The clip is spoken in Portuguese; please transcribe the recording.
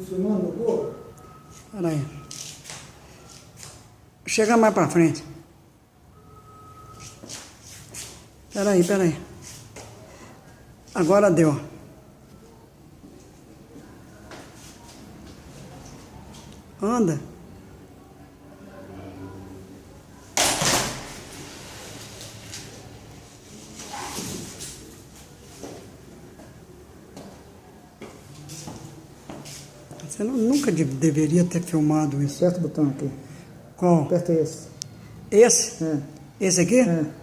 Filmando no corpo? Espera aí. Chega mais pra frente. Espera aí. Agora deu. Anda. Você nunca deveria ter filmado isso. Aperta o botão aqui. Qual? Aperta esse. Esse? É. Esse aqui? É.